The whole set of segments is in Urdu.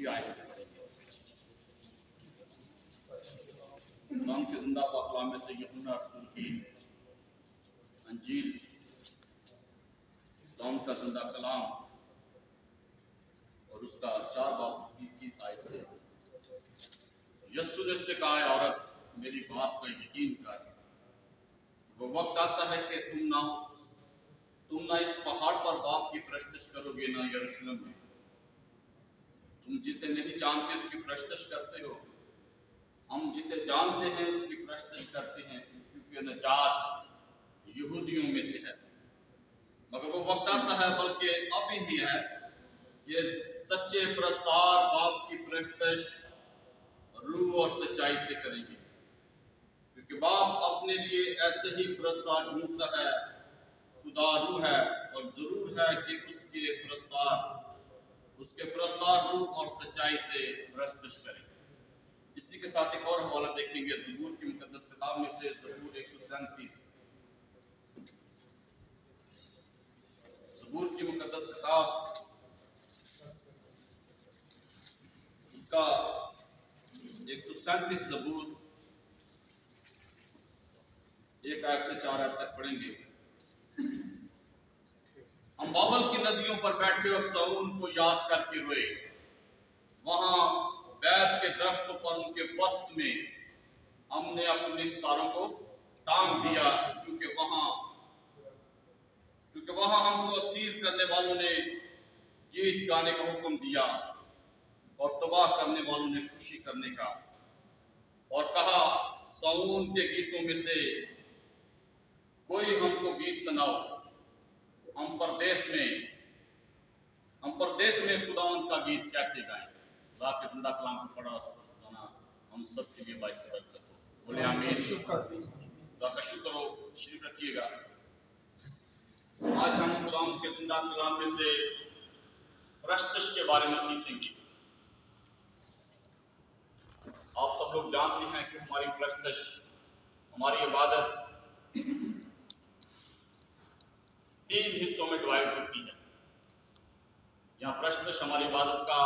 آیت سے پڑھیں گے۔ اسلام کے زندہ پاک کلام میں سے یوحنا رسول کی انجیل، اسلام کا زندہ کلام اور اس کا 4 باب اس کی 21 آیت سے، یسوع نے اس سے کہا، اے عورت میری بات کا یقین کر، وہ وقت آتا ہے کہ تم نہ اس پہاڑ پر باپ کی پرستش کرو گے نہ یروشلم میں۔ تم جسے نہیں جانتے اس کی پرستش کرتے ہو، ہم جسے جانتے ہیں اس کی پرستش کرتے ہیں، کیونکہ نجات یہودیوں میں سے ہے۔ مگر وہ وقت آتا ہے، بلکہ ابھی ہی ہے، یہ سچے پرستار باپ کی پرستش روح اور سچائی سے کریں گے، کیونکہ باپ اپنے لیے ایسے ہی پرستار ڈھونڈتا ہے۔ خدا روح ہے اور ضرور ہے کہ اس کے پرستار روح اور سچائی سے پرستش کریں۔ اسی کے ساتھ ایک اور حوالہ دیکھیں گے زبور کی مقدس کتاب میں سے، زبور 137، زبور کی مقدس کتاب اس کا 137 زبور 1 آیت سے 4 آیت تک پڑھیں گے۔ ہم بابل کی ندیوں پر بیٹھے اور صہیون کو یاد کر کے روئے، وہاں بیت کے درختوں پر ان کے وسط میں ہم نے اپنی ستاروں کو ٹانگ دیا، کیونکہ وہاں ہم کو اسیر کرنے والوں نے گیت گانے کا حکم دیا اور تباہ کرنے والوں نے خوشی کرنے کا، اور کہا صہیون کے گیتوں میں سے کوئی ہم کو گیت سناؤ۔ ہم پردیس میں خداوند کا گیت کیسے گائیں؟ خدا کے زندہ کلام کو پڑھا اور سنا ہم سب کے لیے باعث برکت ہو، بولے آمین۔ خدا کا شکر ہو، تشریف رکھیے گا۔ آج ہم خداوند کے زندہ کلام میں سے پرستش کے بارے میں سیکھیں گے۔ آپ سب لوگ جانتے ہیں کہ ہماری پرستش، ہماری عبادت 3 حصوں میں ڈیوائڈ ہوتی ہے۔ یہاں پرستش ہماری عبادت کا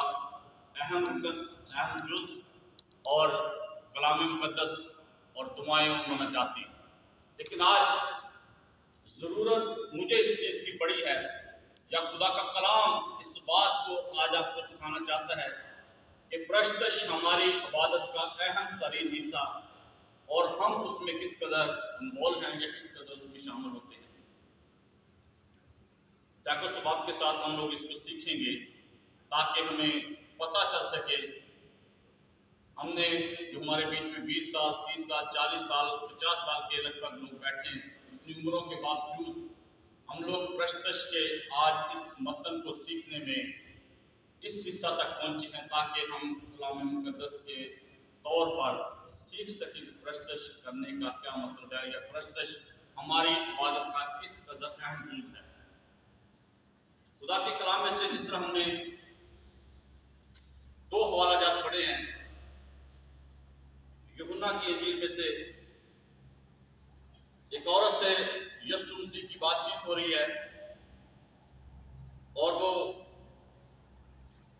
اہم رکن، اہم جز اور کلام مقدس اور دعائیں مناجاتی۔ لیکن آج ضرورت مجھے اس چیز کی پڑی ہے، یا خدا کا کلام اس بات کو آج آپ کو سکھانا چاہتا ہے کہ پرستش ہماری عبادت کا اہم ترین حصہ، اور ہم اس میں کس قدر انوالو ہیں یا کس قدر اس میں شامل ہوتے ہیں۔ سیکو سباب کے ساتھ ہم لوگ اس کو سیکھیں گے تاکہ ہمیں پتہ چل سکے۔ ہم نے جو ہمارے بیچ میں 20 سال، 30 سال، 40 سال، 50 سال کے لگ بھگ لوگ بیٹھے ہیں، اتنی عمروں کے باوجود ہم لوگ پرستش کے آج اس متن کو سیکھنے میں اس حصہ تک پہنچے ہیں تاکہ ہم کلام مقدس کے طور پر سیکھ سکیں پرستش کرنے کا کیا مطلب ہے، یا پرستش ہماری عبادت کا کس قدر اہم جز ہے۔ خدا کے کلام میں سے جس طرح ہم نے 2 حوالہ جات پڑھے ہیں، یوحنا کی انجیل میں سے ایک عورت سے یسوع مسیح کی بات چیت ہو رہی ہے، اور وہ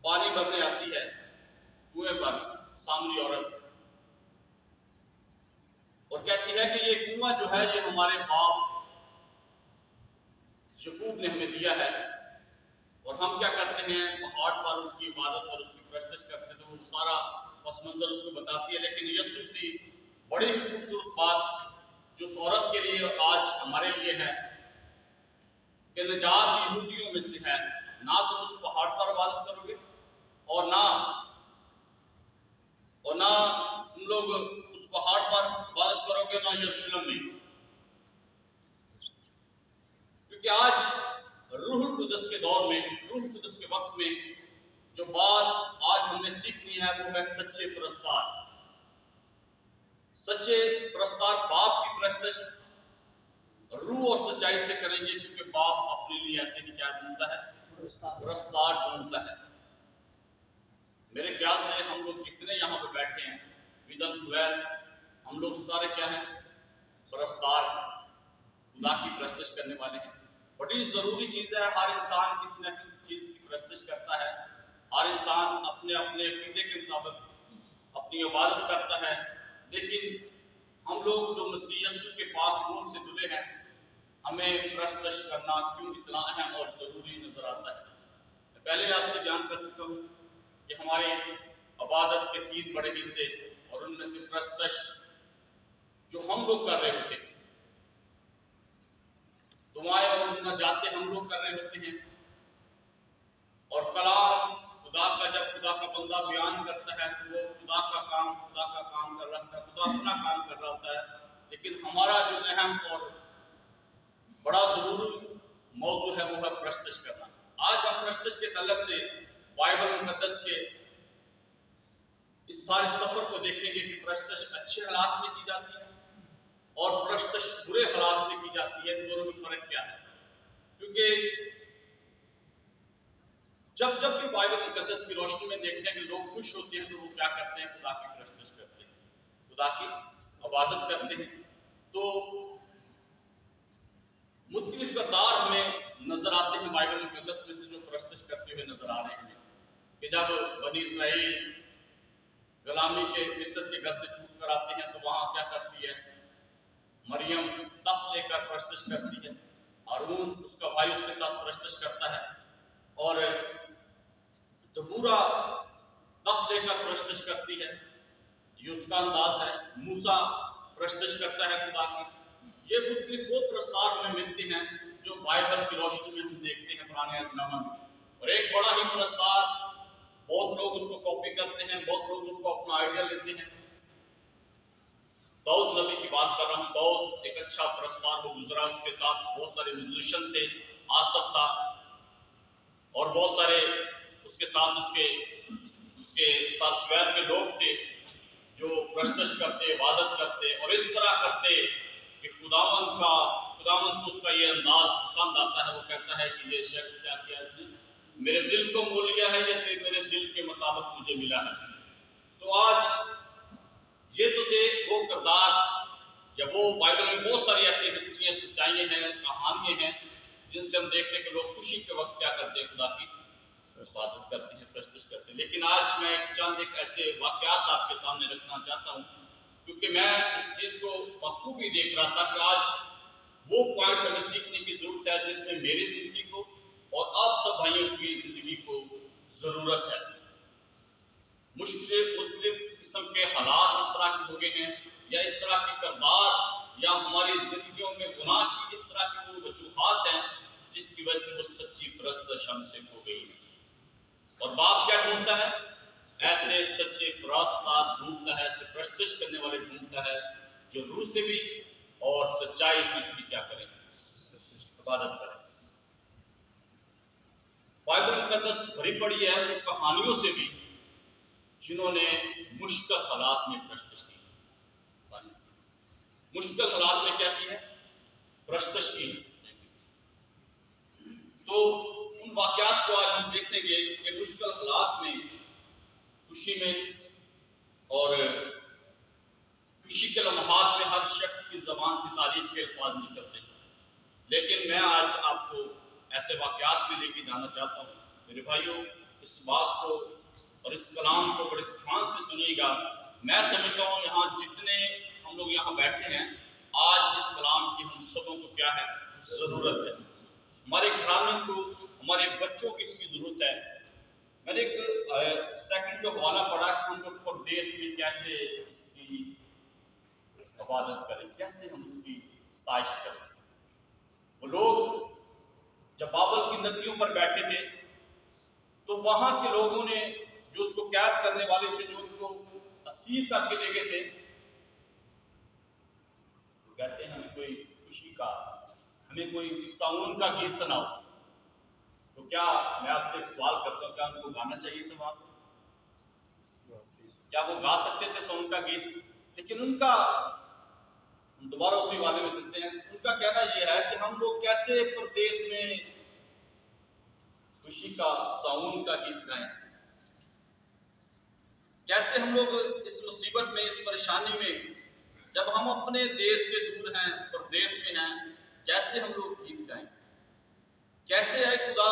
پانی بھرنے آتی ہے کنویں پر، سامری عورت، اور کہتی ہے کہ یہ کنواں جو ہے یہ ہمارے باپ یعقوب نے ہمیں دیا ہے، اور ہم کیا کرتے ہیں پہاڑ پر اس کی عبادت اور اس کی پرستش کرتے ہیں۔ تو وہ سارا پس منظر اس کو بتاتی ہے، لیکن یسوع مسیح بڑی ہی خوبصورت بات جو اس عورت کے لیے آج ہمارے لیے ہے کہ نجات یہودیوں میں سے ہے۔ نہ تم اس پہاڑ پر عبادت کرو گے، اور نہ تم لوگ اس پہاڑ پر عبادت کرو گے، نہ یروشلم میں، کیونکہ آج روح القدس کے دور میں، روح القدس کے وقت میں جو بات آج ہم نے سیکھنی ہے وہ ہے سچے پرستار۔ سچے پرستار باپ کی پرستش روح اور سچائی سے کریں گے، کیونکہ باپ اپنے لیے ایسے ہی کیا ڈھونڈتا ہے؟ پرستار ڈھونڈتا ہے۔ میرے خیال سے ہم لوگ جتنے یہاں پہ بیٹھے ہیں ودن ٹویلتھ، ہم لوگ سارے کیا ہیں؟ پرستار ہیں، خدا کی پرستش کرنے والے ہیں۔ بڑی ضروری چیز ہے، ہر انسان کسی نہ کسی چیز کی پرستش کرتا ہے، ہر انسان اپنے اپنے عقیدے کے مطابق اپنی عبادت کرتا ہے، لیکن ہم لوگ جو مسیح یسوع کے پاک خون سے جڑے ہیں، ہمیں پرستش کرنا کیوں اتنا اہم اور ضروری نظر آتا ہے؟ میں پہلے آپ سے بیان کر چکا ہوں کہ ہمارے عبادت کے 3 بڑے حصے، اور ان میں سے پرستش جو ہم لوگ کر رہے ہوتے ہیں، دعائیں اور مناجاتیں ہم لوگ کر رہے ہوتے ہیں، اور کلام خدا کا جب خدا کا بندہ بیان کرتا ہے تو وہ خدا کا کام کر رہا ہوتا ہے، خدا اپنا کام کر رہا ہوتا ہے، لیکن ہمارا جو اہم اور بڑا ضروری موضوع ہے وہ ہے پرستش کرنا۔ آج ہم پرستش کے تعلق سے بائبل مقدس کے اس سارے سفر کو دیکھیں گے کہ پرستش اچھے حالات میں کی جاتی ہے اور پرستش برے حالات میں کی جاتی ہے، ان دونوں میں فرق کیا ہے؟ کیونکہ جب بھی بائبل مقدس کی روشنی میں دیکھتے ہیں کہ لوگ خوش ہوتے ہیں تو وہ کیا کرتے ہیں؟ خدا کی پرستش کرتے ہیں، خدا کی عبادت کرتے ہیں۔ تو مختلف کردار ہمیں نظر آتے ہیں بائبل مقدس میں سے جو پرستش کرتے ہوئے نظر آ رہے ہیں، کہ جب بنی اسرائیل غلامی کے مصر کے گھر سے چھوٹ کر آتے ہیں تو وہاں کیا کرتی ہے؟ مریم تخت لے کر پرستش کرتی ہے، ہارون اس کا بھائی اس کے ساتھ پرستش کرتا ہے، اور دبورا تخت لے کر پرستش کرتی ہے، یہ اس کا انداز ہے۔ موسیٰ پرستش کرتا ہے خدا کی۔ یہ مختلف وہ پرستار ہمیں ملتے ہیں جو بائبل کی روشنی میں ہم دیکھتے ہیں پرانے عہد نامہ میں، اور ایک بڑا ہی پرستار، بہت لوگ اس کو کاپی کرتے ہیں، بہت لوگ اس کو اپنا آئیڈیا لیتے ہیں۔ داؤد نبی کی بات کر رہا ہوں۔ داؤد ایک اچھا پرستار وہ گزرا، اس کے ساتھ بہت سارے میوزیشین تھے، آصف تھا، اور بہت سارے اس کے ساتھ غیر کے لوگ تھے جو پرستش کرتے، عبادت کرتے، اور اس طرح کرتے کہ خداوند کو اس کا یہ انداز پسند آتا ہے۔ وہ کہتا ہے کہ یہ شخص کیا کیا اس نے؟ میرے دل کو مول لیا ہے، یا میرے دل کے مطابق مجھے ملا ہے۔ تو آج یہ تو تھے وہ کردار، یا وہ بائبل میں بہت ساری ایسی ہسٹریاں، سچائیاں ہیں، کہانیاں ہیں جن سے ہم دیکھتے ہیں کہ لوگ خوشی کے وقت کیا کرتے ہیں؟ خدا کی عبادت کرتے ہیں، پرستش کرتے ہیں۔ لیکن آج میں ایک ایسے واقعات آپ کے سامنے رکھنا چاہتا ہوں، کیونکہ میں اس چیز کو بخوبی دیکھ رہا تھا کہ آج وہ پوائنٹ ہمیں سیکھنے کی ضرورت ہے جس میں میری زندگی کو اور آپ سب بھائیوں کی زندگی کو ضرورت ہے۔ مختلف قسم کے حالات اس طرح کے ہو گئے ہیں، یا اس طرح کے کردار، یا ہماری زندگیوں میں گناہ کی اس طرح کی وہ وجوہات ہیں جس کی وجہ سے وہ سچی پرستش ہم سے ہو گئی ہے۔ اور باپ کیا ڈھونڈتا ہے؟ ایسے سچے پرستار ڈھونڈتا ہے، ایسے پرستش کرنے والے ڈھونڈتا ہے جو روح سے بھی اور سچائی سے اس کی کیا کریں؟ عبادت کریں۔ بائبل مقدس بھری پڑی ہے وہ کہانیوں سے بھی جنہوں نے مشکل حالات میں پرستش کی۔ مشکل حالات میں کیا کی ہے؟ پرستش کی۔ تو ان واقعات کو آج ہم دیکھیں گے کہ مشکل حالات میں، خوشی میں اور خوشی کے لمحات میں ہر شخص کی زبان سے تعریف کے الفاظ نکلتے ہیں، لیکن میں آج آپ کو ایسے واقعات میں لے کے جانا چاہتا ہوں۔ میرے بھائیوں، اس بات کو اور اس کلام کو بڑے دھیان سے سنیے گا۔ میں سمجھتا ہوں یہاں جتنے ہم لوگ یہاں بیٹھے ہیں، آج اس کلام کی ہم سبوں کو کیا ہے؟ ضرورت ہے۔ ہمارے گھرانوں کو، ہمارے بچوں کی اس کی ضرورت ہے۔ میں نے ایک سیکنڈ جو حوالہ پڑھا کہ ہم لوگ پردیس میں کیسے اس کی عبادت کریں، کیسے ہم اس کی ستائش کریں۔ وہ لوگ جب بابل کی ندیوں پر بیٹھے تھے تو وہاں کے لوگوں نے جو اس کو قید کرنے والے تھے، جو ان کو اسیر کر کے لے گئے تھے، وہ کہتے ہیں ہمیں کوئی خوشی کا، ہمیں کوئی ساؤن کا گیت سناؤ۔ تو کیا میں آپ سے ایک سوال کرتا ہوں، کیا ان کو گانا چاہیے تھا وہاں؟ کیا وہ گا سکتے تھے ساؤن کا گیت؟ لیکن ان کا، ہم دوبارہ اسی والے میں چلتے ہیں، ان کا کہنا یہ ہے کہ ہم لوگ کیسے پردیس میں خوشی کا ساؤن کا گیت گائیں، کیسے ہم لوگ اس مصیبت میں، اس پریشانی میں، جب ہم اپنے دیش سے دور ہیں، پردیس میں ہیں، کیسے ہم لوگ گیت گائیں؟ کیسے ہے خدا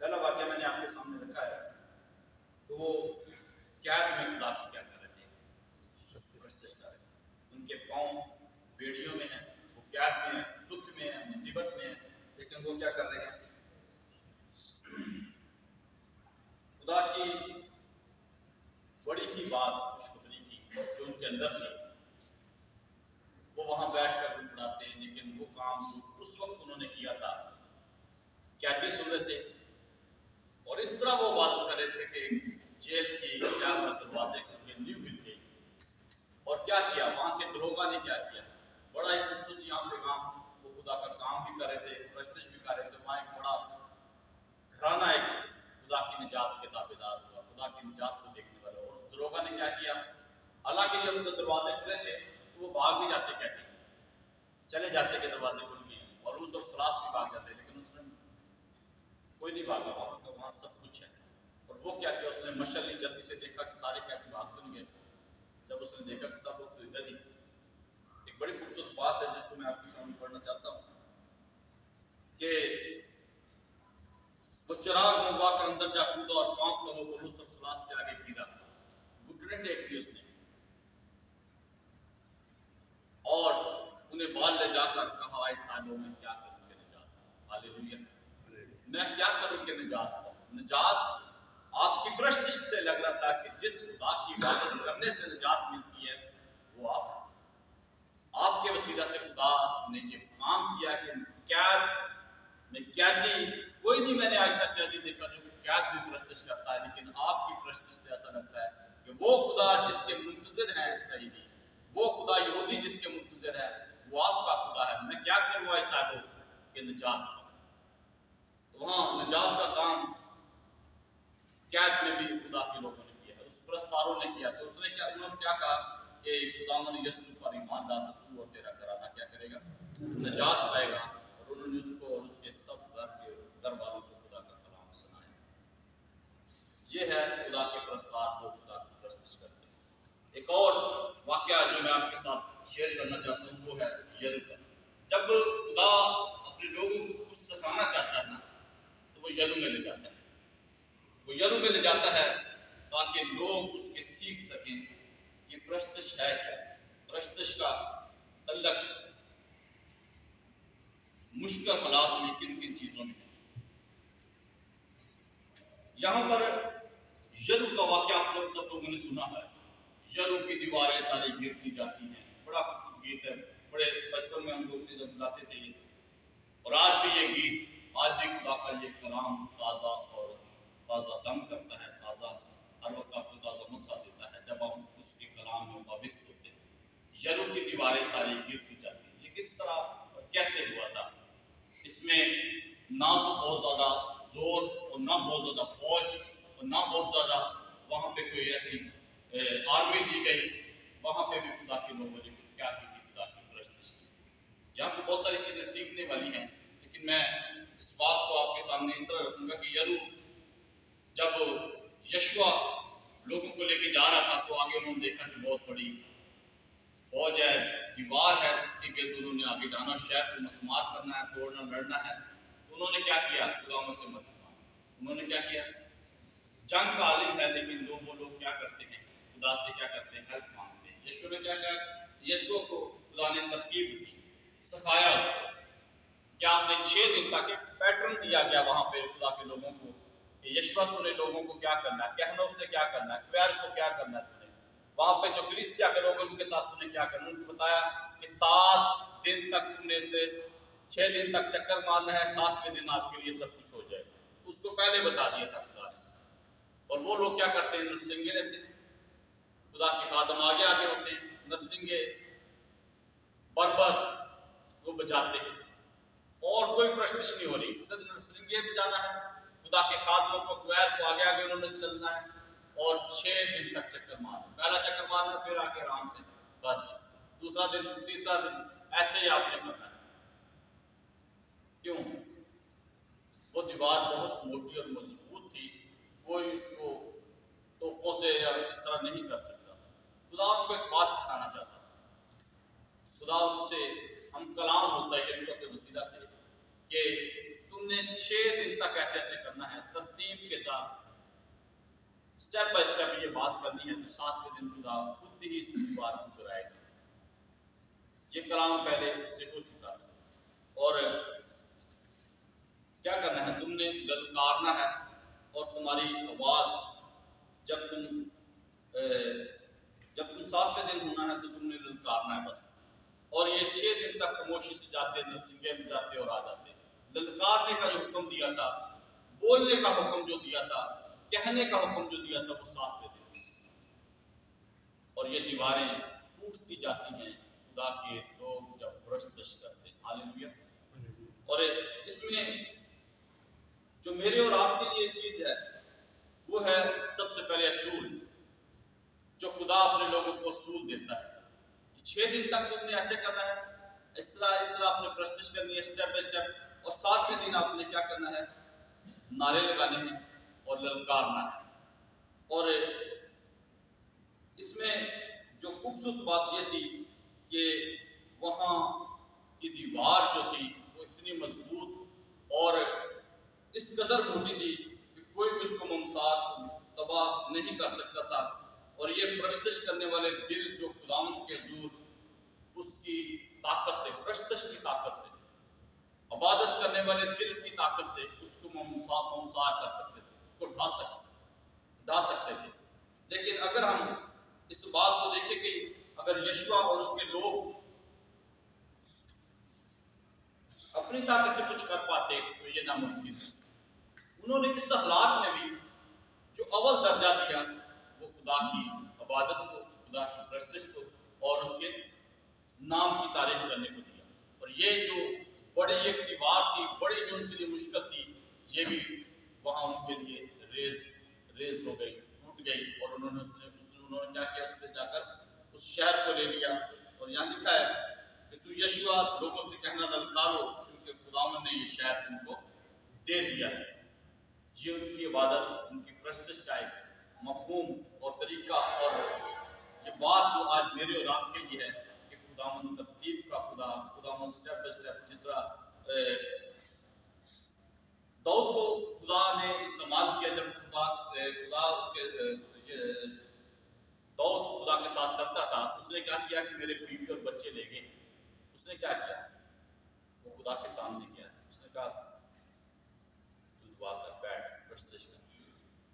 پہلا واقعہ میں نے آپ کے سامنے رکھا ہے، تو وہ قید میں خدا کی کیا کر رہے تھے، پرستش کر رہے تھے۔ ان کے پاؤں بیڑیوں میں ہیں، وہ قید میں ہیں، دکھ میں ہیں، مصیبت میں ہیں، لیکن وہ کیا کر رہے ہیں، خدا کی بڑی ہی بات خوشخبری کی جو ان کے اندر تھی، وہ وہاں بیٹھ کر گنگناتے ہیں، لیکن وہ کام جو اس وقت انہوں نے کیا تھا، قیدی سن رہے تھے اور اس طرح وہ بات کر رہے تھے کہ جیل کی دروازے کی نیو ہل گئی۔ اور کیا کیا وہاں کے دروگا نے، کیا کیا، بڑا ایک خوبصورت یہاں پہ کام، وہ خدا کا کام بھی کر رہے تھے، پرستش بھی کر رہے تھے، وہاں ایک بڑا گھرانہ ایک خدا کی نجات کے تابع دار ہوا، خدا کی نجات کو دیکھنے والا، اور اس دروگا نے کیا کیا، حالانکہ جب تو دروازے کھلے تھے تو وہ بھاگ بھی جاتے، کہتے ہیں چلے جاتے کہ دروازے کھل گئے، اور اس وقت سلاس بھی بھاگ جاتے، لیکن اس نے کوئی نہیں بھاگا، وہاں کا وہاں سب کچھ ہے۔ اور وہ کیا کیا، اس نے مشعل لی، جلدی سے دیکھا کہ سارے قیدی بھاگ تو نہیں گئے، جب اس نے دیکھا کہ سب لوگ تو ادھر ہی، ایک بڑی خوبصورت بات ہے جس کو میں آپ کے سامنے پڑھنا چاہتا ہوں کہ وہ چراغ منگوا کر اندر جا کودا اور کانپتا ہوا پولس اور سلاس کے آگے گرا، گھٹنے ٹیک دی اس نے اور انہیں بال لے جا کر کہا، اے سالوں میں کیا کروں کہ نجات، ہاللیلویہ، میں کیا کروں کہ نجات پاؤں۔ نجات آپ کی پرستش سے لگ رہا تھا کہ جس خدا کی عبادت کرنے سے نجات ملتی ہے وہ آپ کے وسیلہ سے خدا نے یہ کام کیا کہ قید میں قیدی کوئی نہیں، میں نے آج تک قیدی دیکھا جو کہ قید بھی پرستش کرتا ہے، لیکن آپ کی پرستش سے ایسا لگتا ہے کہ وہ خدا جس کے منتظر ہیں اسرائیلی، وہ خدا یہودی جس کے منتظر ہے، وہ آپ کا خدا ہے۔ میں کیا کروں اے صاحبو کہ نجات پاؤں۔ تو وہاں نجات کا کام قید میں بھی خدا کے لوگوں نے کیا ہے، اس پرستاروں نے کیا، تو اس نے کیا، انہوں نے کیا کہا کہ خداوند یسوع پر ایمان لا تو تو اور تیرا گھرانہ کیا کرے گا، نجات پائے گا۔ اور انہوں نے اس کو اور اس کے سب گھر والوں کو خدا کا کلام سنایا۔ یہ ہے خدا کے پرستار جو خدا کی پرستش کرتے ہیں۔ ایک اور واقعہ جو میں آپ کے ساتھ شیئر کرنا چاہتا ہوں وہ ہے یریکو کا۔ جب خدا اپنے لوگوں کو کچھ سکھانا چاہتا ہے نا تو وہ یریکو میں لے جاتا ہے، وہ یریکو میں لے جاتا ہے تاکہ لوگ اس کے سیکھ سکیں کہ پرستش ہے کیا، پرستش کا تعلق مشکل حالات میں کن کن چیزوں میں ہے۔ یہاں پر یریکو کا واقعہ آپ سب لوگوں نے سنا ہے، یریکو کی دیواریں ساری گرتی جاتی ہیں، بڑا خوبصورت گیت ہے، بڑے بچپن میں ہم لوگ جب گاتے تھے یہ، اور آج بھی یہ گیت، آج بھی خدا کا یہ کلام تازہ اور تازہ دم کرتا ہے، تازہ ہر وقت آپ کو تازہ مسا دیتا ہے جب ہم اس کے کلام میں وابست ہوتے ہیں۔ یریکو کی دیواریں ساری گرتی جاتی ہیں، یہ کس طرح اور کیسے ہوا تھا؟ اس میں نہ تو بہت زیادہ زور اور نہ بہت زیادہ فوج اور نہ بہت زیادہ وہاں پہ کوئی ایسی آرمی دی گئی، وہاں پہ بھی خدا کے لوگوں نے کیا کی تھی، خدا کی پرستش کی تھی۔ یہاں پہ بہت ساری چیزیں سیکھنے والی ہیں، لیکن میں اس بات کو آپ کے سامنے اس طرح رکھوں گا کہ یریکو جب یشوع لوگوں کو لے کے جا رہا تھا تو آگے انہوں نے دیکھا کہ بہت بڑی فوج ہے، دیوار ہے جس کے گرد انہوں نے آگے جانا، شہر کو مسمار کرنا ہے، توڑنا، لڑنا ہے۔ تو انہوں نے کیا کیا، خدا سے مدد مانگی۔ انہوں نے کیا کیا، جنگ کا عالم ہے لیکن وہ لوگ کیا کرتے ہیں، خدا سے کیا کرتے ہیں، ہیلپ مانگتے ہیں۔ یشوع نے کیا کیا، یسوع کو خدا نے ترکیب دی، سکھایا اس کو، کیا آپ نے 6 دن تک ایک پیٹرن دیا گیا وہاں پہ خدا کے لوگوں کو کہ یشوع تو نے لوگوں کو کیا کرنا ہے، کہنوں سے کیا کرنا ہے، کویر کو کیا کرنا ہے، وہاں پہ جو کلیسیا کے لوگ ان کے ساتھ تم نے کیا کرنا، ان کو بتایا کہ 7 دن تک تم نے سے 6 دن تک چکر مارنا ہے، 7ویں دن آپ کے لیے سب کچھ ہو جائے، اس کو پہلے بتا دیا تھا خدا نے۔ اور وہ لوگ کیا کرتے ہیں، نرسنگے لیتے ہیں، خدا کے خادم آگے آگے ہوتے ہیں، نرسنگے بربر وہ بجاتے ہیں، اور کوئی پرستش نہیں ہو رہی، صرف نرسنگے بجانا ہے، خدا کے خادموں کو کویر کو آگے آگے انہوں نے چلنا ہے، اور 6 دن تک چکر مارنا، پہلا چکر مارنا، پھر آگے آرام سے بس، دوسرا دن، تیسرا دن، ایسے ہی آپ نے کرنا ہے۔ کیوں؟ وہ دیوار بہت موٹی اور مضبوط تھی، کوئی اس کو توپوں سے یا اس طرح نہیں کر سکتا تھا۔ خدا ان کو ایک بات سکھانا چاہتا تھا، خدا ان سے ہم کلام ہوتا ہے یشوع کے وسیلہ سے کہ تم نے 6 دن تک ایسے ایسے کرنا ہے، کے ساتھ اسٹیپ بائی اسٹیپ یہ بات کرنی ہے تو 7ویں دن خدا خود ہی اس دیوار کو گرائے گا۔ یہ کلام پہلے اس سے ہو چکا تھا، اور کیا کرنا ہے، تم نے للکارنا ہے، اور تمہاری آواز جب تم 7ویں دن ہونا ہے تو تم نے للکارنا ہے بس۔ اور یہ 6 دن تک خاموشی سے جاتے، نرسنگے میں جاتے اور آ جاتے۔ للکارنے کا جو حکم دیا تھا، بولنے کا حکم جو دیا تھا، کہنے کا حکم جو دیا تھا، وہ 7ویں دن۔ اور یہ دیواریں ٹوٹتی جاتی ہیں خدا کے لوگ جب پرستش کرتے ہیں۔ ہاللیلویہ۔ اور اس میں جو میرے اور آپ کے لیے چیز ہے وہ ہے سب سے پہلے اصول، جو خدا اپنے لوگوں کو اصول دیتا ہے۔ 6 دن تک تم نے ایسے کرنا ہے، اس طرح اپنے پرستش کرنی ہے اسٹیپ بائی اسٹیپ، اور 7ویں دن آپ نے کیا کرنا ہے، نعرے لگانے ہیں اور للکارنا ہے۔ اور اس میں جو خوبصورت بات یہ تھی کہ وہاں کی دیوار جو تھی وہ اتنی مضبوط اور اس قدر موٹی تھی کہ کوئی بھی اس کو ممساد تباہ نہیں کر سکتا تھا۔ اور یہ پرستش کرنے والے دل جو خداوند کے حضور اس کی طاقت سے، پرستش کی طاقت سے، عبادت کرنے والے دل کی طاقت سے اس کو ممساد کر سکتے تھے، اس کو ڈھا سکتے تھے۔ لیکن اگر ہم اس بات کو دیکھیں کہ اگر یشوع اور اس کے لوگ اپنی طاقت سے کچھ کر پاتے تو یہ ناممکن ہے۔ انہوں نے اس اخلاق میں بھی جو اول درجہ دیا وہ خدا کی عبادت کو، خدا کی پرستش کو اور اس کے نام کی تعریف کرنے کو دیا۔ اور یہ جو بڑی ایک دیوار تھی، بڑی جو ان کے لیے مشکل تھی، یہ بھی وہاں ان کے لیے ریز ہو گئی، ٹوٹ گئی۔ اور انہوں نے کیا کیا، اس پہ جا کر اس شہر کو لے لیا۔ اور یہاں لکھا ہے کہ تو یشوع لوگوں سے کہنا للکارو، کیونکہ خداوند نے یہ شہر تم کو دے دیا ہے۔ یہ ان کی عبادت، ان کی پرستش کا ایک مفہوم اور طریقہ، اور یہ بات جو آج میرے اور آپ کے لیے ہے کہ خداوند ترتیب کا خداوند اسٹیپ بائی اسٹیپ، جس طرح داؤد کو خدا نے استعمال کیا، جب داؤد خدا کے ساتھ چلتا تھا، اس نے کیا کیا کہ میرے بیوی اور بچے لے گئے۔ اس نے کیا کیا، وہ خدا کے سامنے کیا، اس نے کہا تو دعا کر، بیٹھ، پرستش کر۔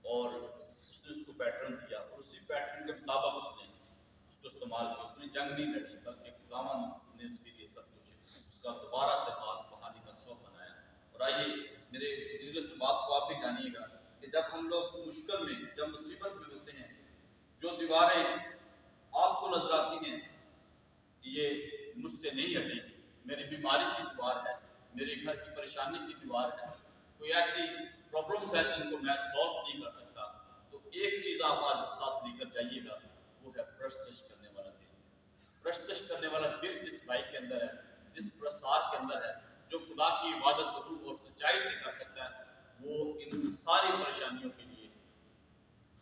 اور اس نے اس کو پیٹرن دیا، اور اسی پیٹرن کے مطابق اس نے اس کو استعمال کیا۔ اس نے جنگ نہیں لڑی، بلکہ خداوند نے اس کے لیے سب کچھ اس کا دوبارہ سے بحالی کا سبب بنایا۔ اور آئیے میرے عزیزوں سے بات کو آپ بھی جانیے گا کہ جب ہم لوگ مشکل میں، جب مصیبت میں ہوتے ہیں، جو دیواریں آپ کو نظر آتی ہیں یہ مجھ سے نہیں ہٹے گی، میری بیماری کی دیوار ہے، میرے گھر کی پریشانی کی دیوار ہے، کوئی ایسی پرابلمس ہے جن کو میں سالو نہیں کر سکتا، تو ایک چیز آپ آج ساتھ لے کر جائیے گا، وہ ہے پرستش کرنے والا دل۔ پرستش کرنے والا دل جس بھائی کے اندر ہے، جس پرستار کے اندر ہے، جو خدا کی عبادت روح اور سچائی سے کر سکتا ہے، وہ ان ساری پریشانیوں کے لیے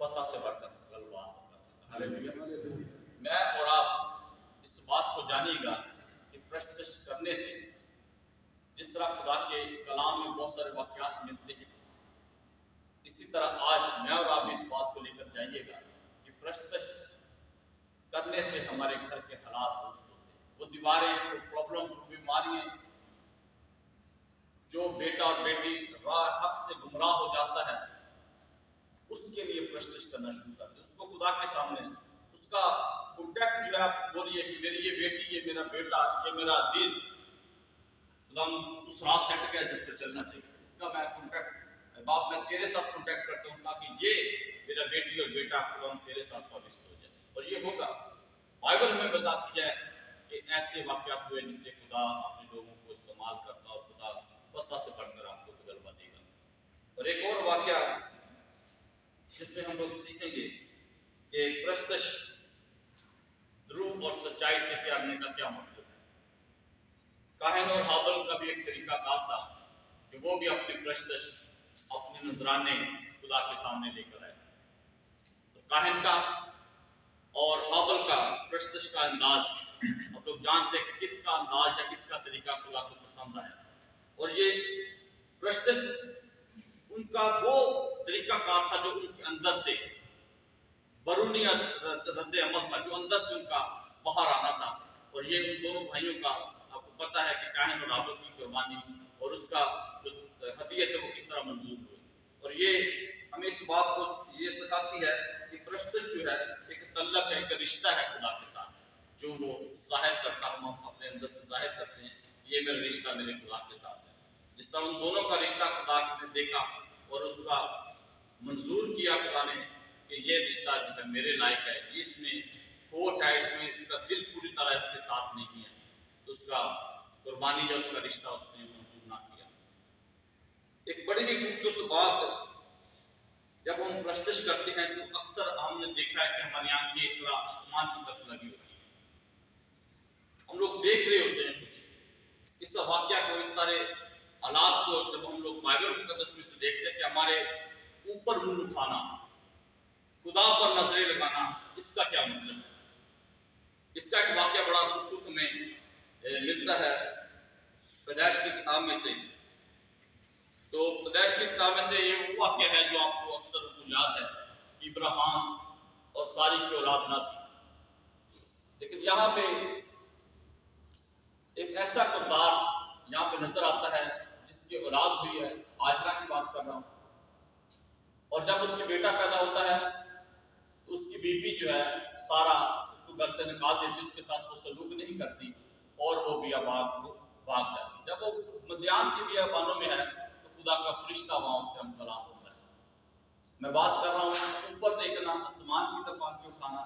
فتح سے بڑھ کر غلبہ حاصل کر سکتا ہے۔ ہاللیلویہ۔ میں اور آپ اس بات کو جانیے گا کہ پرستش کرنے سے، جس طرح خدا کے کلام میں بہت سارے واقعات ملتے ہیں، اسی طرح آج میں اور آپ اس بات کو لے کر جائیے گا کہ پرستش کرنے سے ہمارے گھر کے حالات درست ہوتے ہیں۔ وہ دیواریں، وہ پرابلم، وہ بیماریاں، جو بیٹا اور بیٹی راہ حق سے گمراہ ہو جاتا ہے، اس کے لیے پرستش کرنا شروع کر دیں، اس کو خدا کے سامنے، اس کا کانٹیکٹ جو ہے آپ بولیے کہ میری یہ بیٹی، یہ میرا بیٹا، یہ میرا عزیز خدا اس راہ سے ہٹ گیا جس پر چلنا چاہیے، اس کا میں کانٹیکٹ باپ میں تیرے ساتھ کانٹیکٹ کرتا ہوں تاکہ یہ میرا بیٹی اور بیٹا خدا تیرے ساتھ وابستہ ہو جائے۔ اور یہ ہوگا، بائبل میں بتاتی ہے کہ ایسے واقعات ہوئے جس سے خدا اپنے لوگوں کو استعمال کرتا اور خدا فتح سے بڑھ کر آپ کو غلبہ دے گا۔ اور ایک اور واقعہ جس میں ہم لوگ سیکھیں گے کہ پرستش روح اور سچائی سے کرنے کا کیا مطلب ہے۔ کاہن اور ہابل کا بھی ایک طریقہ کار تھا کہ وہ بھی اپنی پرستش، اپنے نذرانے خدا کے سامنے لے کر آئے۔ تو کاہن کا اور ہابل کا پرستش کا انداز ہم لوگ جانتے ہیں کہ کس کا انداز یا کس کا طریقہ خدا کو پسند آیا۔ اور یہ پرستش ان کا وہ طریقہ کار تھا جو ان کے اندر سے برونی رد عمل تھا، جو اندر سے ان کا باہر آنا تھا. اور یہ ان دونوں بھائیوں کا آپ کو پتہ ہے کہ کاہن اور ہابیل کی قربانی اور اس کا جو ہدیت ہے وہ کس طرح منظور ہوئی. اور یہ ہمیں اس بات کو یہ سکھاتی ہے کہ پرستش جو ہے ایک تعلق ہے، ایک رشتہ ہے خدا کے ساتھ، جو وہ ظاہر کرتا ہم اپنے اندر سے ظاہر کرتے ہیں. یہ میرا رشتہ میرے خدا کے ساتھ ہے. جس طرح ان دونوں کا رشتہ خدا نے دیکھا اور اس کا منظور کیا خدا نے کہ یہ رشتہ جو ہے میرے لائق ہے، اس میں کھوٹ ہے، اس میں اس کا دل پوری طرح اس کے ساتھ نہیں ہے، تو اس کا قربانی جو اس کا رشتہ اس نے منظور نہ کیا. ایک بڑی ہی خوبصورت بات جب ہم پرستش کرتے ہیں تو اکثر ہم نے دیکھا ہے کہ ہماری آنکھیں اصلاح آسمان کی طرف لگی ہوتی ہیں. ہم لوگ دیکھ رہے ہوتے ہیں کچھ اس واقعہ کو، اس سارے حالات کو جب ہم لوگ بائبل مقدس میں سے دیکھتے ہیں کہ ہمارے اوپر منہ اٹھانا، خدا پر نظریں لگانا، اس کا کیا مطلب ہے؟ اس کا ایک واقعہ بڑا خوبصورت ہمیں ملتا ہے پیدائش کی کتاب میں سے. تو پیدائش کی کتاب میں سے یہ وہ واقعہ ہے جو آپ کو اکثر یاد ہے کہ ابراہیم اور ساری کی اولاد نہ تھی. لیکن یہاں پہ ایک ایسا کردار یہاں پہ نظر آتا ہے جس کی اولاد ہوئی ہے. ہاجرہ کی بات کر رہا ہوں. اور جب اس کی بیٹا پیدا ہوتا ہے تو اس کی بیوی جو ہے سارا اس کو گھر سے نکال دیتی، اس کے ساتھ وہ سلوک نہیں کرتی اور وہ بیابان کو بھاگ جاتی. جب وہ مدیان کے بیابانوں میں ہے تو خدا کا فرشتہ وہاں اس سے ہم کلام ہوتا ہے. میں بات کر رہا ہوں اوپر دیکھنا، آسمان کی طرف آنکھیں اٹھانا.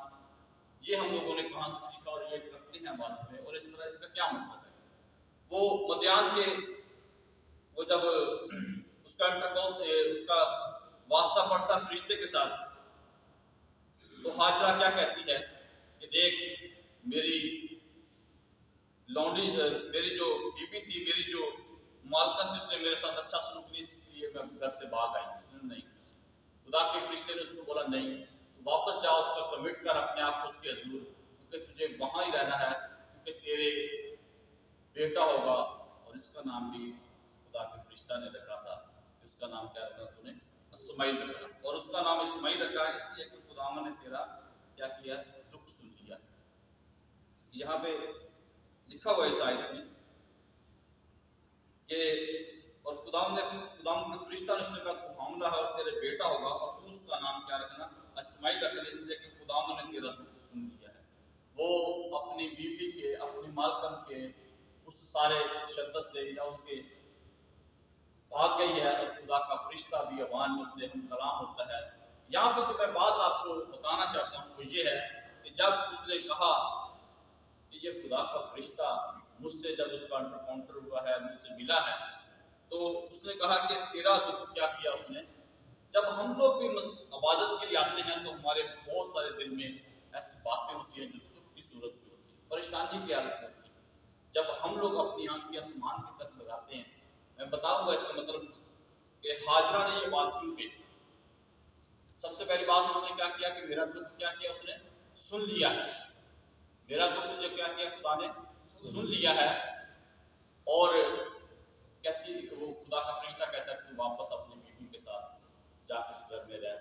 یہ ہم لوگوں نے کہاں سے سیکھا اور یہ کرتے ہیں بعد میں، اور اس طرح اس کا کیا مطلب ہے؟ وہ مدیان کے وہ جب اس کا اس کا واسطہ پڑتا فرشتے کے ساتھ تو ہاجرہ کیا کہتی ہے کہ دیکھ میری لونڈی، میری جو بیوی تھی، میری جو مالکن تھی، اس نے میرے ساتھ اچھا سلوک نہیں کیا، میں گھر سے بھاگ آئی. اس نے نہیں، خدا کے فرشتے نے اس کو بولا نہیں، واپس جاؤ، اس کو سبمٹ کر اپنے آپ کو اس کے حضور، کیونکہ تجھے وہاں ہی رہنا ہے، کیونکہ تیرے بیٹا ہوگا. اور اس کا نام بھی خدا کے فرشتہ نے رکھا تھا. اس کا نام کیا رکھا؟ تو نے اسماعیل رکھا. اور اس کا نام اسماعیل رکھا اس لیے کہ خدا نے تیرا کیا کیا؟ دکھ سن لیا. یہاں پہ لکھا ہوا اس آیت میں کہ اور خدا کے فرشتہ نے اس نے کہا تو حاملہ ہے اور تیرے بیٹا ہوگا اور تو اس کا نام کیا رکھنا؟ اسماعیل رکھنا، اس لیے کہ خدا نے تیرا دکھ سن لیا ہے. وہ اپنی بیوی کے، اپنی مالکن کے اس سارے شدت سے یا اس کے بھاگ گئی ہے، اور خدا کا فرشتہ بھی ابان میں اس سے ہم کلام ہوتا ہے. یہاں پہ جو میں بات آپ کو بتانا چاہتا ہوں وہ یہ ہے کہ جب اس نے کہا کہ یہ خدا کا فرشتہ مجھ سے جب اس کا انکاؤنٹر ہوا ہے، مجھ سے ملا ہے، تو اس نے کہا کہ تیرا دکھ کیا کیا اس نے. جب ہم لوگ بھی عبادت کے لیے آتے ہیں تو ہمارے بہت سارے دل میں ایسی باتیں ہوتی ہیں جو دکھ کی صورت میں ہوتی ہیں، پریشانی کی حالت میں ہوتی ہے. جب ہم لوگ اپنی آنکھیں آسمان کی طرف لگاتے ہیں، میں بتاؤں گا اس کا مطلب کہ ہاجرہ نے یہ بات کیوں کہی. سب سے پہلی بات اس نے کیا کیا کہ میرا دکھ کیا کیا اس نے سن لیا ہے. میرا دکھ جو کیا کیا خدا نے سن لیا ہے. اور کہتی وہ خدا کا فرشتہ کہتا ہے کہ تو واپس اپنی بیوی کے ساتھ جا کے اس گھر میں رہ.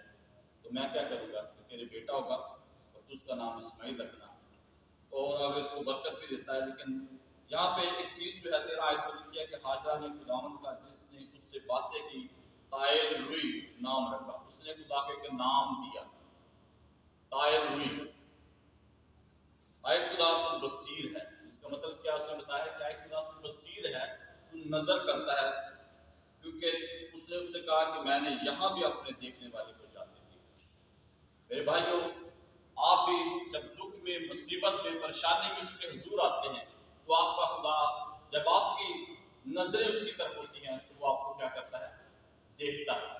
تو میں کیا کروں گا کہ تیرے بیٹا ہوگا اور تو اس کا نام اسماعیل رکھنا. اور آگے اس کو برکت بھی دیتا ہے. لیکن یہاں پہ ایک چیز جو ہے 13 آیت میں لکھی ہے کہ ہاجرہ نے خداوند کا جس نے اس سے باتیں کی تائل روئی نام رکھا. اس نے خدا کے ایک نام دیا تائل روئی. آئے خدا تو بصیر ہے، جس کا مطلب کیا اس نے بتایا کہ آئے خدا تو بصیر ہے، تو نظر کرتا ہے. کیونکہ اس نے اس سے کہا کہ میں نے یہاں بھی اپنے دیکھنے والے کو جانتی تھی. میرے بھائیوں، آپ بھی جب دکھ میں، مصیبت میں، پریشانی میں اس کے حضور آتے ہیں تو آپ کا خدا جب آپ کی نظریں اس کی طرف ہوتی ہیں تو وہ آپ کو کیا کرتا ہے؟ دیکھتا ہے.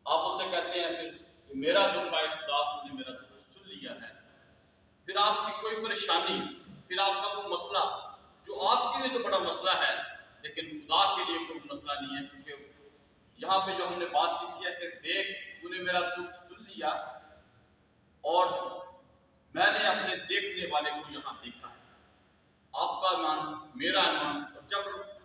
آپ اس سے کہتے ہیں پھر کہ میرا دکھ آئے خدا نے میرا دکھ سن لیا ہے. پھر آپ کی کوئی پریشانی، پھر آپ کا کوئی مسئلہ جو آپ کے لیے تو بڑا مسئلہ ہے لیکن خدا کے لیے کوئی مسئلہ نہیں ہے. کیونکہ یہاں پہ جو ہم نے بات سیکھی ہے کہ دیکھ تو نے میرا دکھ سن لیا اور میں نے اپنے دیکھنے والے کو یہاں دیکھا ہے. آپ کا ایمان، میرا ایمان. اور جب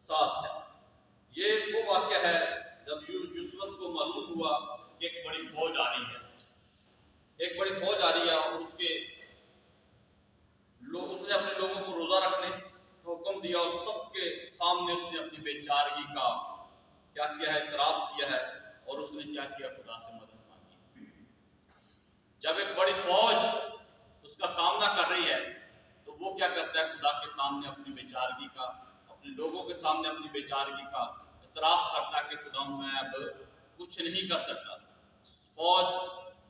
ساتھ ہے۔ یہ وہ واقعہ ہے جب یوسف کو معلوم ہوا کہ ایک بڑی فوج آ رہی ہے، ایک بڑی فوج آ رہی ہے، اور اس نے اپنے لوگوں کو روزہ رکھنے کا حکم دیا، اور سب کے سامنے اس نے اپنی بے چارگی کا کیا کیا ہے، اعتراف کیا ہے، اور اس نے کیا کیا، خدا سے مدد مانگی۔ جب ایک بڑی فوج اس کا سامنا کر رہی ہے تو وہ کیا کرتا ہے، خدا کے سامنے اپنی بے چارگی کا، اپنے لوگوں کے سامنے اپنی بے چارگی کا اعتراف کرتا ہے کہ خدا میں اب کچھ نہیں کر سکتا، فوج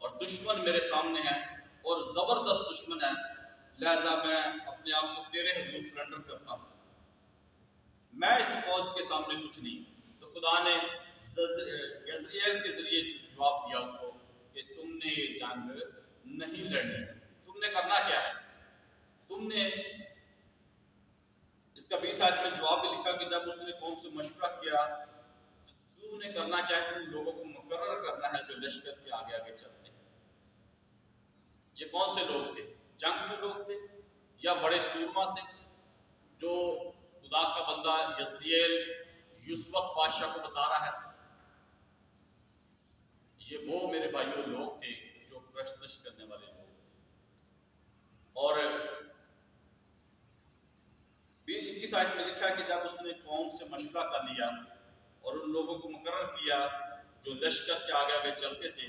اور دشمن میرے سامنے ہے، اور زبردست دشمن ہے، لہذا میں اپنے آپ کو تیرے حضور سرنڈر کرتا ہوں، میں اس فوج کے سامنے کچھ نہیں۔ تو خدا نے یزریل کے ذریعے جواب دیا اس کو کہ تم نے یہ جنگ نہیں لڑنی، تم نے کرنا کیا ہے، تم نے اس کا 20 آیت میں جواب بھی لکھا کہ جب اس نے قوم سے مشورہ کیا، تم نے کرنا کیا ہے، تم لوگوں کو مقرر کرنا ہے جو لشکر کے آگے آگے چلتے ہیں۔ یہ کون سے لوگ تھے؟ جنگجو لوگ تھے یا بڑے سورما تھے؟ جو خدا کا بندہ یزریل یوسف بادشاہ کو بتا رہا ہے، یہ وہ میرے بھائیوں لوگ تھے جو پرستش کرنے والے لوگ تھے۔ اور 21 آیت میں لکھا ہے کہ جب اس نے قوم سے مشورہ کر لیا اور ان لوگوں کو مقرر کیا جو لشکر کے آگے آگے چلتے تھے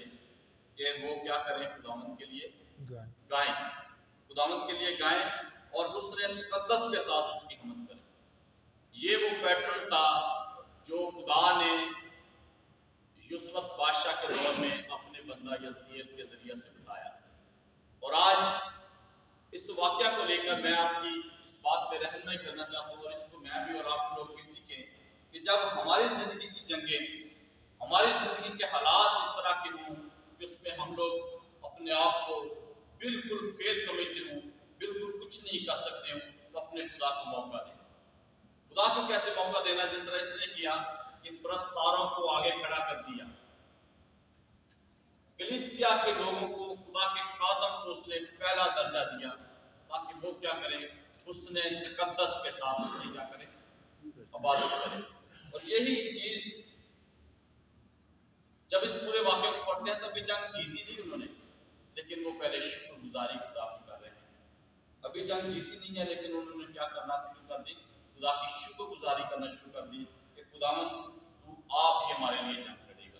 کہ وہ کیا کریں، خداوند کے لیے گائیں، خداوند کے لیے گائیں اور حسن تقدس کے ساتھ اس کی حمد کریں۔ یہ وہ پیٹرن تھا جو خدا نے یوسف بادشاہ کے دور میں اپنے بندہ یزریل کے ذریعے سے بتایا، اور آج اس واقعہ کو لے کر میں آپ کی اس بات پہ رہنمائی کرنا چاہتا ہوں، اور اس کو میں بھی اور آپ لوگ بھی سیکھیں کہ جب ہماری زندگی کی جنگیں، ہماری زندگی کے حالات اس طرح کے ہوں کہ اس میں ہم لوگ اپنے آپ کو بالکل فیل سمجھتے ہوں، بالکل کچھ نہیں کر سکتے ہوں، تو اپنے خدا کو موقع دیں۔ خدا کو کیسے موقع دینا؟ جس طرح اس نے کیا کہ پرستاروں کو آگے کھڑا کر دیا، کلیسیا کے لوگوں کو، خدا کے خادم کو اس نے پہلا درجہ دیا تاکہ وہ کیا کریں، حسن تقدس کے ساتھ اس نے کیا کریں، عبادت کریں۔ اور یہی چیز جب اس پورے واقعے کو پڑھتے ہیں تو ابھی جنگ جیتی نہیں انہوں نے، لیکن وہ پہلے شکر گزاری خدا کی کر رہے ہیں۔ ابھی جنگ جیتی نہیں ہے لیکن انہوں نے کیا کرنا شروع کر دی، خدا کی شکر گزاری کرنا شروع کر دی کہ خداوند تو آپ ہی ہمارے لیے جنگ لڑے گا،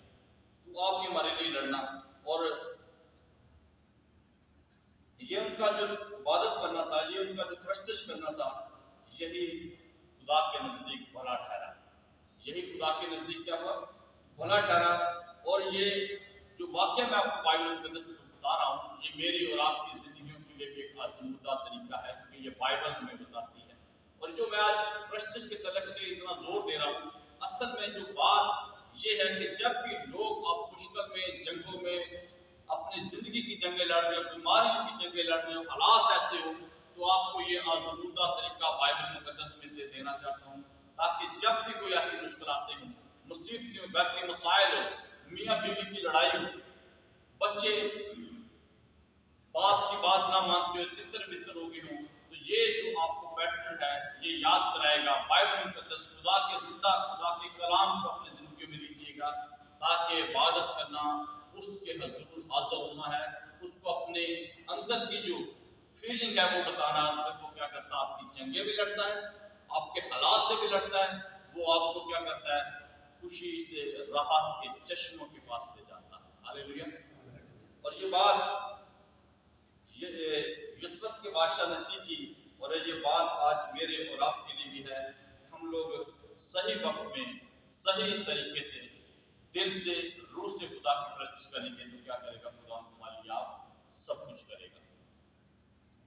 تو آپ ہی ہمارے لیے لڑنا۔ اور یہ ان کا جو عبادت کرنا تھا، یہ ان کا جو پرستش کرنا تھا، یہی خدا کے نزدیک بھلا ٹھہرا، یہی خدا کے نزدیک کیا ہوا، بھلا ٹھہرا۔ اور یہ جو واقعہ میں آپ کو بائبل مقدس سے بتا رہا ہوں، یہ میری اور آپ کی زندگیوں کے لیے بھی ایک آزمودہ طریقہ ہے، کیونکہ یہ بائبل ہمیں بتاتی ہے۔ اور جو میں آج پرستش کے تعلق سے اتنا زور دے رہا ہوں، اصل میں جو بات یہ ہے کہ جب بھی لوگ اب مشکل میں، جنگوں میں، اپنی زندگی کی جنگیں لڑ رہے ہو، بیماریوں کی جنگیں لڑ رہے ہو، حالات ایسے ہو، تو آپ کو یہ آزمودہ طریقہ بائبل مقدس میں سے دینا چاہتا ہوں، تاکہ جب بھی کوئی ایسی مشکلاتیں ہوں، مصیبتیں ہوں، گھر کے مسائل ہو، میاں بیوی کی لڑائی ہو، بچے باپ کی بات نہ مانتے ہو، تتر بتر ہو گئے ہوں، تو یہ جو آپ کو پیٹرن ہے یہ یاد کرائے گا۔ بائبل مقدس خدا کے زندہ خدا کے کلام کو اپنی زندگی میں لیجیے گا، تاکہ عبادت کرنا، اس کے حضور حاضر ہونا ہے، اس کو اپنے اندر کی جو فیلنگ ہے وہ بتانا، وہ کیا کرتا ہے، آپ کی جنگیں بھی لڑتا ہے، آپ کے حالات سے بھی لڑتا ہے، وہ آپ کو کیا کرتا ہے، خوشی سے راحت کے چشموں کے پاس لے جاتا ہے۔ ہاللیلویا۔ اور یہ بات یوسف کے بادشاہ نے سیکھی، اور یہ بات آج میرے اور آپ کے لیے بھی ہے کہ ہم لوگ صحیح وقت میں، صحیح طریقے سے، دل سے، روح سے خدا کی پرستش کریں گے تو کیا کرے گا، خدا ہمارے لیے آپ سب کچھ کرے گا۔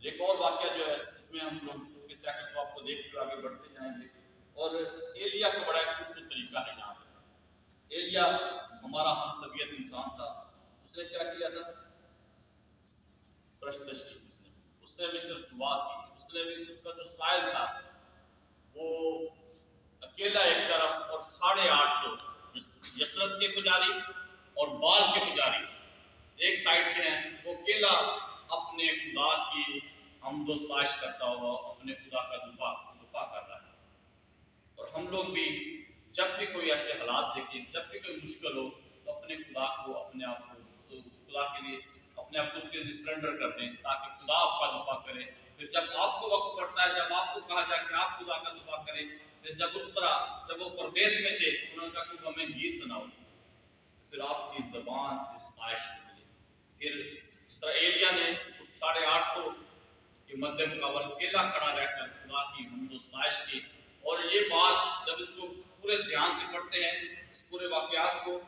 ایک اور واقعہ جو ہے اس میں ہم لوگ اس کے سیکس کو آپ کو دیکھ کر آگے بڑھتے جائیں گے، اور ایلیا کا بڑا ایک خوبصورت طریقہ ہے یہاں پہ۔ ایلیا ہمارا ہم طبیعت انسان تھا، اس نے کیا کیا تھا، پرستش کی، اس نے بھی صرف دعا کی، اس نے بھی، اس کا جو سٹائل تھا وہ اکیلا ایک طرف اور 850 یسرت کے پجاری اور بال کے پجاری ایک سائڈ پہ ہیں، وہ اکیلا اپنے خدا کی حمد و ستائش کرتا ہوا اپنے خدا کا دفاع کر رہا ہے۔ اور ہم لوگ بھی جب بھی کوئی ایسے حالات دیکھیں، جب بھی کوئی مشکل ہو، تو اپنے خدا کو، اپنے آپ کو خدا کے لیے اپنے آپ کو اس کے لیے سرنڈر کر دیں، تاکہ خدا آپ کا دفاع کرے۔ پھر جب آپ کو وقت پڑتا ہے، جب آپ کو کہا جائے کہ آپ خدا کا دفاع کریں، پھر جب اس طرح جب وہ پردیس میں تھے، انہوں نے کہا کہ ہمیں گیت سناؤ، پھر آپ کی زبان سے ستائش نکلی۔ پھر اس طرح ایلیا نے اس 850 کے مد مقابل اکیلا کھڑا رہ کر خدا کی حمد و ستائش کی۔ اور یہ بات جب اس کو پورے دھیان سے پڑھتے ہیں، اس پورے واقعات کو،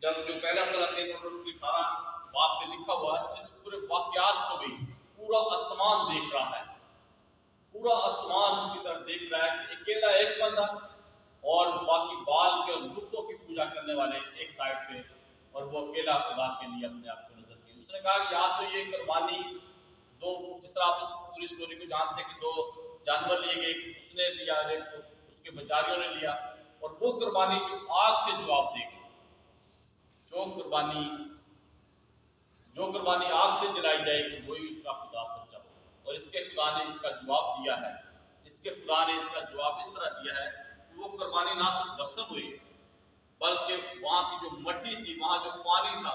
جب جو پہلا سلاطین اور اس کی 18 باب میں لکھا ہوا ہے، اس پورے واقعات کو بھی پورا آسمان دیکھ رہا ہے، پورا آسمان اس کی طرف دیکھ رہا ہے کہ اکیلا ایک بندہ اور باقی بال کے اور بتوں کی پوجا کرنے والے ایک سائڈ پہ، اور وہ اکیلا خدا کے لیے اپنے آپ کو نظر کیا۔ اس نے کہا کہ یا تو یہ قربانی دو، جس طرح آپ اس پوری سٹوری کو جانتے ہیں کہ 2 جانور لیے گئے، اس نے لیا، ایک کو اس کے بچاریوں نے لیا، اور وہ قربانی جو آگ سے جواب دے گی، جو قربانی آگ سے جلائی جائے گی، وہی اس کا خدا سچا ہوگا۔ اور اس کے خدا نے اس کا جواب دیا ہے، اس کے خدا نے اس کا جواب اس طرح دیا ہے کہ وہ قربانی نہ صرف بسم ہوئی، بلکہ وہاں کی جو مٹی تھی، وہاں جو پانی تھا،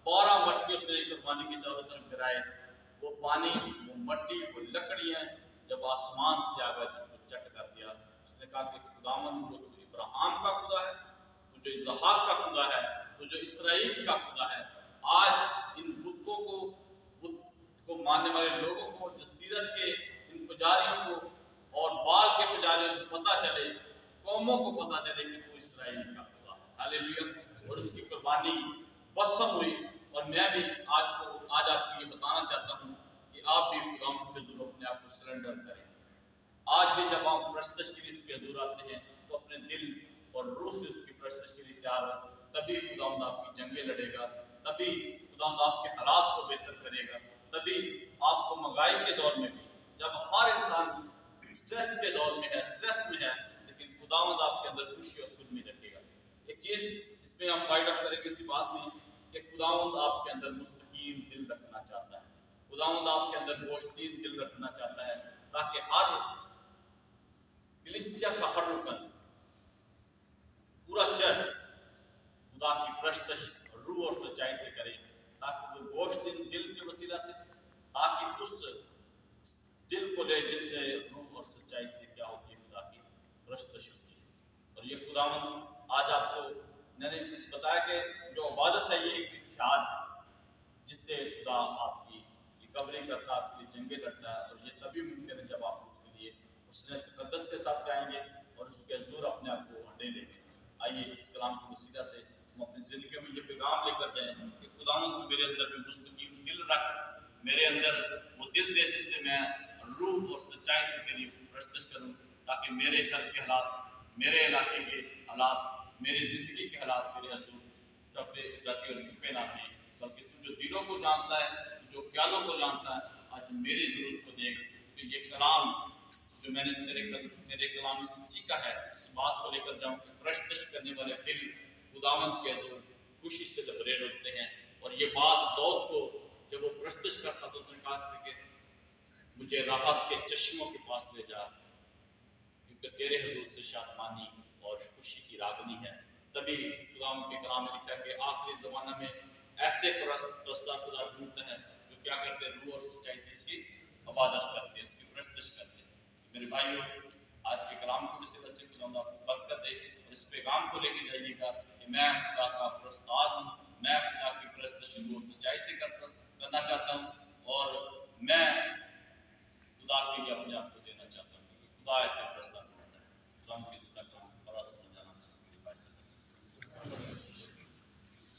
12 مٹکے اس نے قربانی کے چاروں طرف گرائے۔ وہ پانی، وہ مٹی، وہ لکڑیاں جب آسمان سے آ گئے تو اس کو چٹ کر دیا۔ اس نے کہا کہ خداوند جو تو ابراہیم کا خدا ہے، تو جو اسحاق کا خدا ہے، تو جو اسرائیل کا خدا ہے، آج ان بتوں کو، بت کو ماننے والے لوگوں کو، جزیرت کے ان پجاریوں کو اور بال کے پجاریوں کو پتہ چلے، قوموں کو پتہ چلے کہ وہ اسرائیل کا خدا ہے۔ ہاللیلویہ۔ اور اس کی قربانی بسم ہوئی۔ اور میں بھی آج آپ کو یہ بتانا چاہتا ہوں کہ آپ بھی خدا کے حضور اپنے آپ کو سرنڈر کریں۔ آج بھی جب آپ پرستش کے لیے اس کے حضور آتے ہیں، تو اپنے دل اور روح سے اس کی پرستش کے لیے تیار ہو، تبھی خداوند آپ کی جنگیں لڑے گا، تبھی خداوند آپ کے حالات کو بہتر کرے گا، تبھی آپ کو مہنگائی کے دور میں بھی، جب ہر انسان اسٹریس کے دور میں ہے، اسٹریس میں ہے، لیکن خداوند آپ کے اندر خوشی اور خود میں رکھے گا۔ ایک چیز اس میں ہم وائڈ اپ کریں گے اسی بات میں کہ خداوند آپ کے اندر مستقیم دل رکھنا چاہتا ہے، خداوند آپ کے اندر گوشتین دل رکھنا چاہتا ہے، تاکہ ہر کلیسیا کا ہر رکن، پورا چرچ خدا کی پرستش روح اور سچائی سے کرے، تاکہ وہ گوشتین دل کے وسیلہ سے، تاکہ اس دل کو لے جس سے روح اور سچائی سے کیا ہوتی ہے، خدا کی پرستش ہوتی ہے۔ اور یہ خداوند آج آپ کو میں نے بتایا کہ جو عبادت ہے یہ ایک ہتھیار ہے جس سے خدا آپ کی ریکوری کرتا ہے، آپ کے لیے جنگیں لڑتا ہے، اور یہ تبھی ممکن ہے جب آپ اس کے لیے حسن تقدس کے ساتھ جائیں گے اور اس کے حضور اپنے آپ کو ہنڈے لیں گے۔ آئیے اس کلام کے وسیلہ سے ہم اپنی زندگیوں میں یہ پیغام لے کر جائیں کہ خداوند میرے اندر بھی مستقیم دل رکھ، میرے اندر وہ دل دے جس سے میں روح اور سچائی سے تیری پرستش کروں، تاکہ میرے گھر کے حالات، میرے علاقے کے حالات، میری زندگی کے حالات تیرے حضور دبے جاتے اور چھپے نہ رہیں، بلکہ تو جو دلوں کو جانتا ہے، جو خیالوں کو جانتا ہے، آج میری ضرورت کو دیکھ کہ یہ کلام جو میں نے تیرے کلام سے سیکھا ہے، اس بات کو لے کر جاؤں کہ پرستش کرنے والے دل خداوند کے حضور خوشی سے لبریز ہوتے ہیں۔ اور یہ بات داؤد کو جب وہ پرستش کرتا تو اس نے کہا تھا کہ مجھے راحت کے چشموں کے پاس لے جا، کیونکہ تیرے حضور سے شادمانی اور خوشی کی راگنی ہے۔ تبھی خداوند کے کلام میں لکھا ہے کہ آخری زمانہ میں ایسے پرستہ خدا ڈھونڈتا ہے جو کیا کرتے ہیں، روح اور سچائی سے اس کی عبادت کرتے ہیں، اس کی پرستش کرتے ہیں۔ میرے بھائیوں، آج کے کلام کو وسیلہ سے خداوند آپ کو برکت دے، اور اس پیغام کو لے کے جائیے گا کہ میں خدا کا پرستار ہوں، میں خدا کی پرستش روح اور سچائی سے کرنا چاہتا ہوں، اور میں